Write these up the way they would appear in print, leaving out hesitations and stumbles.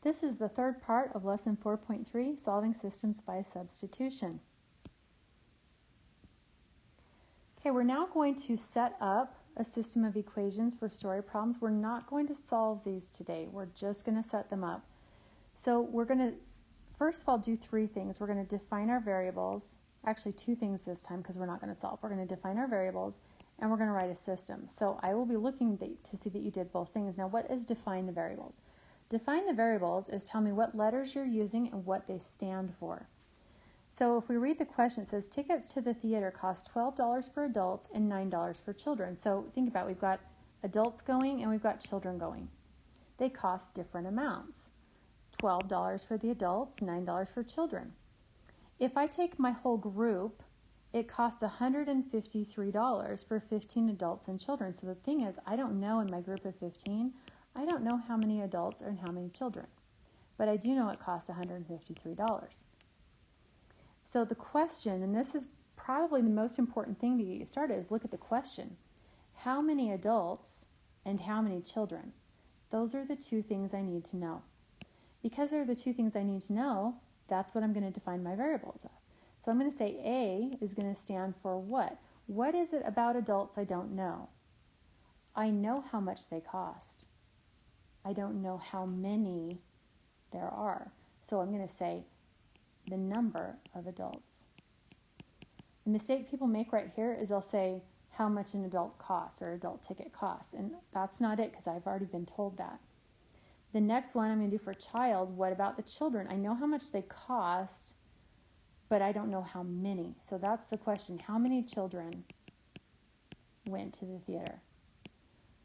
This is the third part of Lesson 4.3, Solving Systems by Substitution. Okay, we're now going to set up a system of equations for story problems. We're not going to solve these today. We're just going to set them up. So we're going to, first of all, do three things. We're going to define our variables. Actually, two things this time because we're not going to solve. We're going to define our variables and we're going to write a system. So I will be looking to see that you did both things. Now, what is define the variables? Define the variables is tell me what letters you're using and what they stand for. So if we read the question, it says tickets to the theater cost $12 for adults and $9 for children. So think about it. We've got adults going and we've got children going. They cost different amounts. $12 for the adults, $9 for children. If I take my whole group, it costs $153 for 15 adults and children. So the thing is, I don't know in my group of 15, I don't know how many adults and how many children. But I do know it costs $153. So the question, and this is probably the most important thing to get you started, is look at the question. How many adults and how many children? Those are the two things I need to know. Because they're the two things I need to know, that's what I'm going to define my variables of. So I'm going to say A is going to stand for what? What is it about adults I don't know? I know how much they cost. I don't know how many there are. So I'm going to say the number of adults. The mistake people make right here is they'll say how much an adult costs or adult ticket costs. And that's not it because I've already been told that. The next one I'm going to do for child, what about the children? I know how much they cost, but I don't know how many. So that's the question. How many children went to the theater?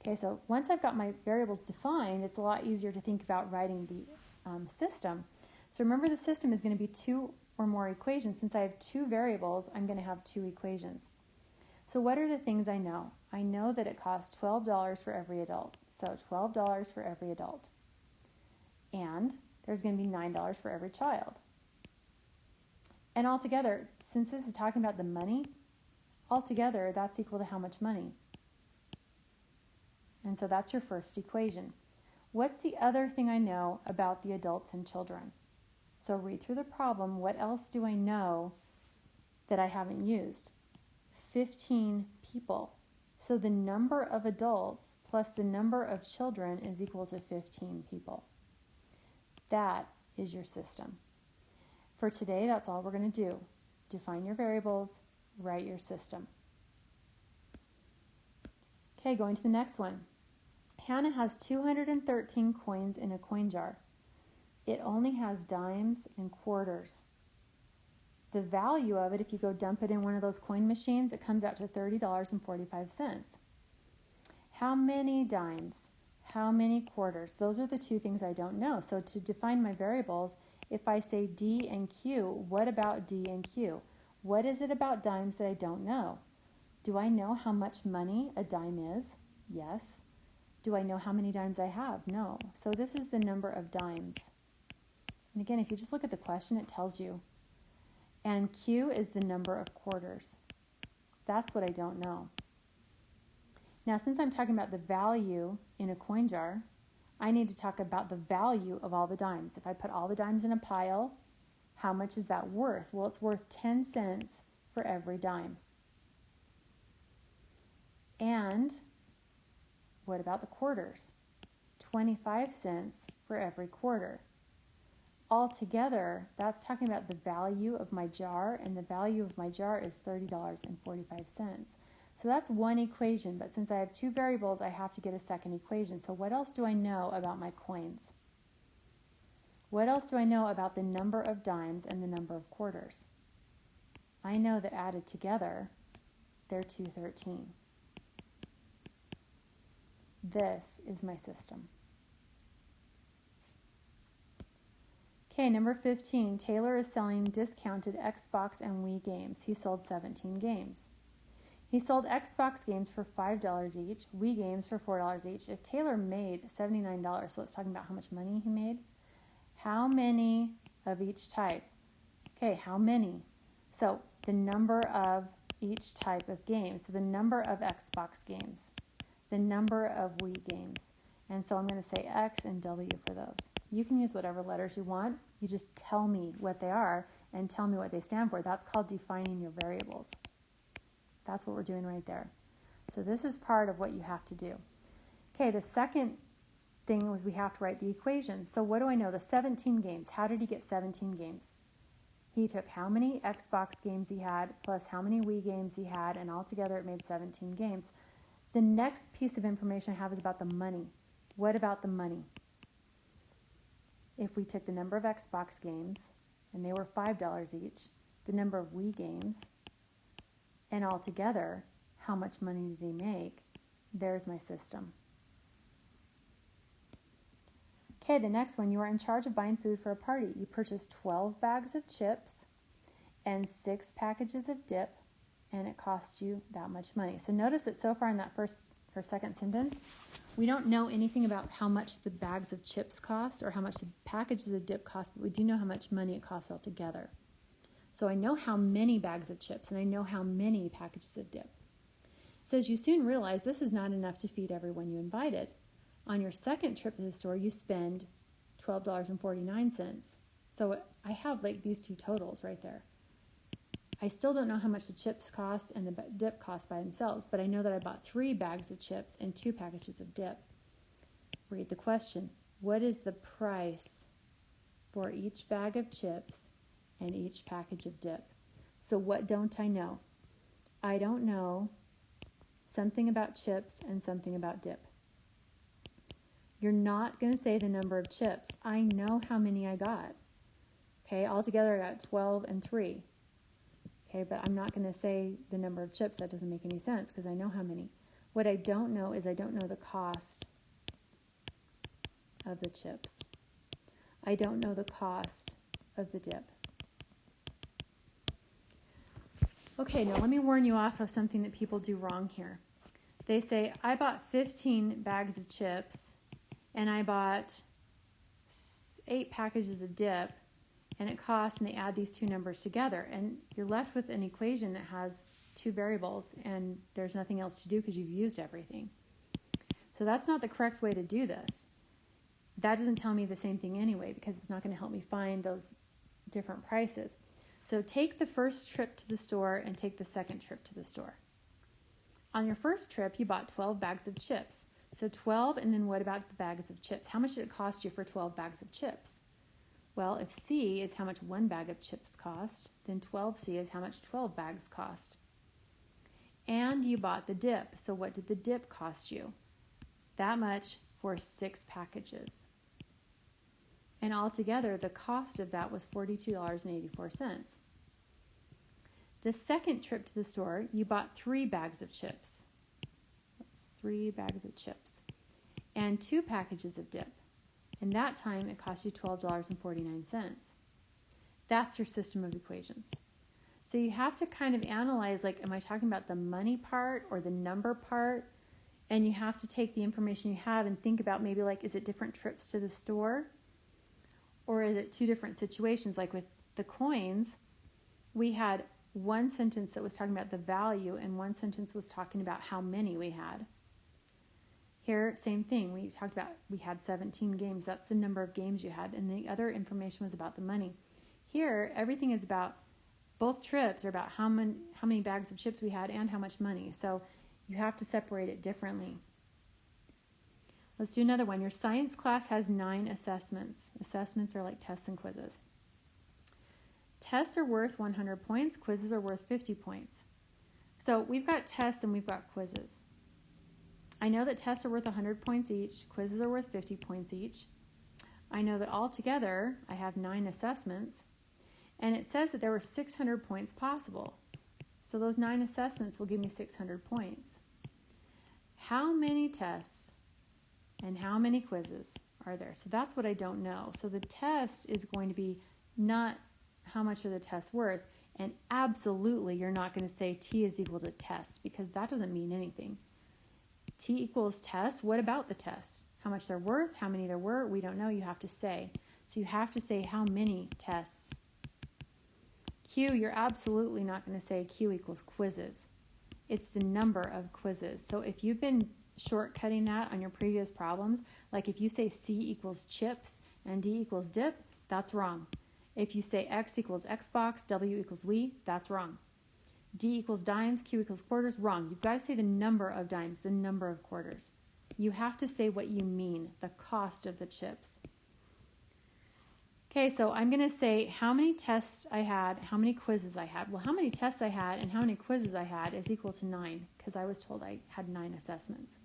Okay, so once I've got my variables defined, it's a lot easier to think about writing the system. So remember, the system is going to be two or more equations. Since I have two variables, I'm going to have two equations. So what are the things I know? I know that it costs $12 for every adult. So $12 for every adult. And there's going to be $9 for every child. And altogether, since this is talking about the money, altogether that's equal to how much money? And so that's your first equation. What's the other thing I know about the adults and children? So read through the problem. What else do I know that I haven't used? 15 people. So the number of adults plus the number of children is equal to 15 people. That is your system. For today, that's all we're going to do. Define your variables, write your system. Okay, going to the next one. Hannah has 213 coins in a coin jar. It only has dimes and quarters. The value of it, if you go dump it in one of those coin machines, it comes out to $30.45. How many dimes? How many quarters? Those are the two things I don't know. So to define my variables, if I say D and Q, what about D and Q? What is it about dimes that I don't know? Do I know how much money a dime is? Yes. Do I know how many dimes I have? No. So this is the number of dimes. And again, if you just look at the question, it tells you. And Q is the number of quarters. That's what I don't know. Now, since I'm talking about the value in a coin jar, I need to talk about the value of all the dimes. If I put all the dimes in a pile, how much is that worth? Well, it's worth 10 cents for every dime. And what about the quarters? 25 cents for every quarter. Altogether, that's talking about the value of my jar, and the value of my jar is $30.45. So that's one equation, but since I have two variables, I have to get a second equation. So what else do I know about my coins? What else do I know about the number of dimes and the number of quarters? I know that added together, they're 213. This is my system. Okay, number 15. Taylor is selling discounted Xbox and Wii games. He sold 17 games. He sold Xbox games for $5 each, Wii games for $4 each. If Taylor made $79, so it's talking about how much money he made, how many of each type? Okay, how many? So the number of each type of game. So the number of Xbox games, the number of Wii games. And so I'm going to say X and W for those. You can use whatever letters you want. You just tell me what they are and tell me what they stand for. That's called defining your variables. That's what we're doing right there. So this is part of what you have to do. Okay, the second thing was we have to write the equations. So what do I know? The 17 games. How did he get 17 games? He took how many Xbox games he had plus how many Wii games he had, and altogether it made 17 games. The next piece of information I have is about the money. What about the money? If we took the number of Xbox games, and they were $5 each, the number of Wii games, and altogether, how much money did he make? There's my system. Okay, the next one, you are in charge of buying food for a party. You purchased 12 bags of chips and 6 packages of dip, and it costs you that much money. So notice that so far in that first or second sentence, we don't know anything about how much the bags of chips cost or how much the packages of dip cost, but we do know how much money it costs altogether. So I know how many bags of chips and I know how many packages of dip. It says you soon realize this is not enough to feed everyone you invited. On your second trip to the store, you spend $12.49. So I have like these two totals right there. I still don't know how much the chips cost and the dip cost by themselves, but I know that I bought 3 bags of chips and 2 packages of dip. Read the question. What is the price for each bag of chips and each package of dip? So what don't I know? I don't know something about chips and something about dip. You're not going to say the number of chips. I know how many I got. Okay, altogether I got 12 and 3. Okay, but I'm not going to say the number of chips. That doesn't make any sense because I know how many. What I don't know is I don't know the cost of the chips. I don't know the cost of the dip. Okay, now let me warn you off of something that people do wrong here. They say, I bought 15 bags of chips and I bought 8 packages of dip, and it costs, and they add these two numbers together, and you're left with an equation that has 2 variables, and there's nothing else to do because you've used everything. So that's not the correct way to do this. That doesn't tell me the same thing anyway, because it's not going to help me find those different prices. So take the first trip to the store and take the second trip to the store. On your first trip, you bought 12 bags of chips. So 12, and then what about the bags of chips? How much did it cost you for 12 bags of chips? Well, if C is how much 1 bag of chips cost, then 12C is how much 12 bags cost. And you bought the dip. So what did the dip cost you? That much for 6 packages. And altogether, the cost of that was $42.84. The second trip to the store, you bought 3 bags of chips. 3 bags of chips and 2 packages of dip. And that time it cost you $12.49. That's your system of equations. So you have to kind of analyze, like, am I talking about the money part or the number part? And you have to take the information you have and think about maybe, like, is it different trips to the store? Or is it 2 different situations? Like with the coins, we had one sentence that was talking about the value and one sentence was talking about how many we had. Here, same thing. We talked about we had 17 games. That's the number of games you had. And the other information was about the money. Here, everything is about, both trips are about how many bags of chips we had and how much money. So you have to separate it differently. Let's do another one. Your science class has 9 assessments. Assessments are like tests and quizzes. Tests are worth 100 points. Quizzes are worth 50 points. So we've got tests and we've got quizzes. I know that tests are worth 100 points each. Quizzes are worth 50 points each. I know that altogether I have 9 assessments. And it says that there were 600 points possible. So those 9 assessments will give me 600 points. How many tests and how many quizzes are there? So that's what I don't know. So the test is going to be not how much are the tests worth. And absolutely you're not going to say T is equal to test because that doesn't mean anything. T equals test. What about the test? How much they're worth, how many there were, we don't know. You have to say. So you have to say how many tests. Q, you're absolutely not going to say Q equals quizzes. It's the number of quizzes. So if you've been shortcutting that on your previous problems. Like if you say C equals chips and D equals dip, that's wrong. If you say X equals Xbox, W equals Wii, that's wrong. D equals dimes, Q equals quarters, wrong. You've got to say the number of dimes, the number of quarters. You have to say what you mean, the cost of the chips. Okay, so I'm going to say how many tests I had, how many quizzes I had. Well, how many tests I had and how many quizzes I had is equal to 9, because I was told I had 9 assessments.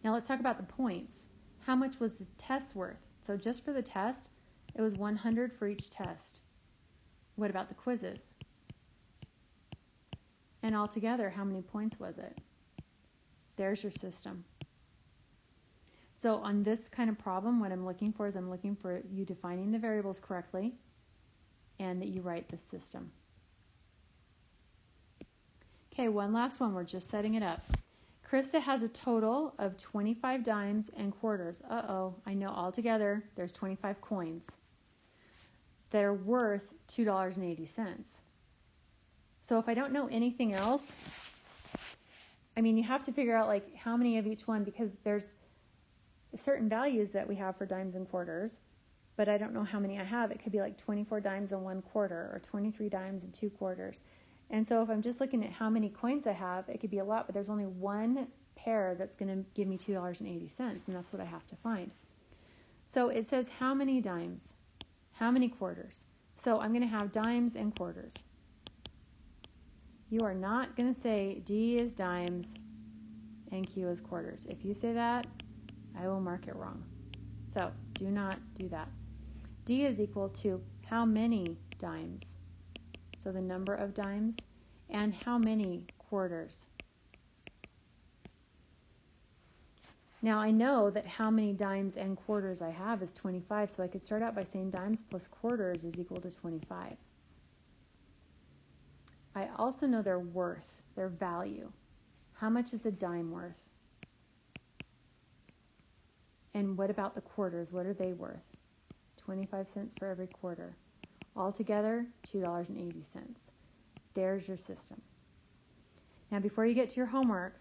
Now let's talk about the points. How much was the test worth? So just for the test, it was 100 for each test. What about the quizzes? And altogether, how many points was it? There's your system. So on this kind of problem, what I'm looking for is I'm looking for you defining the variables correctly and that you write the system. Okay, one last one. We're just setting it up. Krista has a total of 25 dimes and quarters. I know altogether there's 25 coins. They're worth $2.80. So if I don't know anything else, you have to figure out like how many of each one, because there's certain values that we have for dimes and quarters, but I don't know how many I have. It could be like 24 dimes and 1 quarter or 23 dimes and 2 quarters. And so if I'm just looking at how many coins I have, it could be a lot, but there's only one pair that's going to give me $2.80, and that's what I have to find. So it says how many dimes, how many quarters. So I'm going to have dimes and quarters. You are not going to say D is dimes and Q is quarters. If you say that, I will mark it wrong. So do not do that. D is equal to how many dimes, so the number of dimes, and how many quarters. Now I know that how many dimes and quarters I have is 25, so I could start out by saying dimes plus quarters is equal to 25. I also know their worth, their value. How much is a dime worth? And what about the quarters? What are they worth? 25 cents for every quarter. Altogether, $2.80. There's your system. Now, before you get to your homework,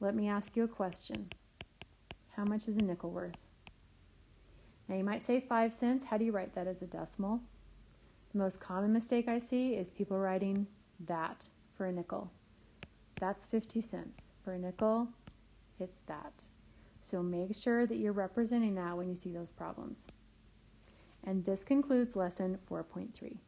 let me ask you a question. How much is a nickel worth? Now, you might say 5 cents. How do you write that as a decimal? The most common mistake I see is people writing that for a nickel. That's 50 cents. For a nickel, it's that. So make sure that you're representing that when you see those problems. And this concludes lesson 4.3.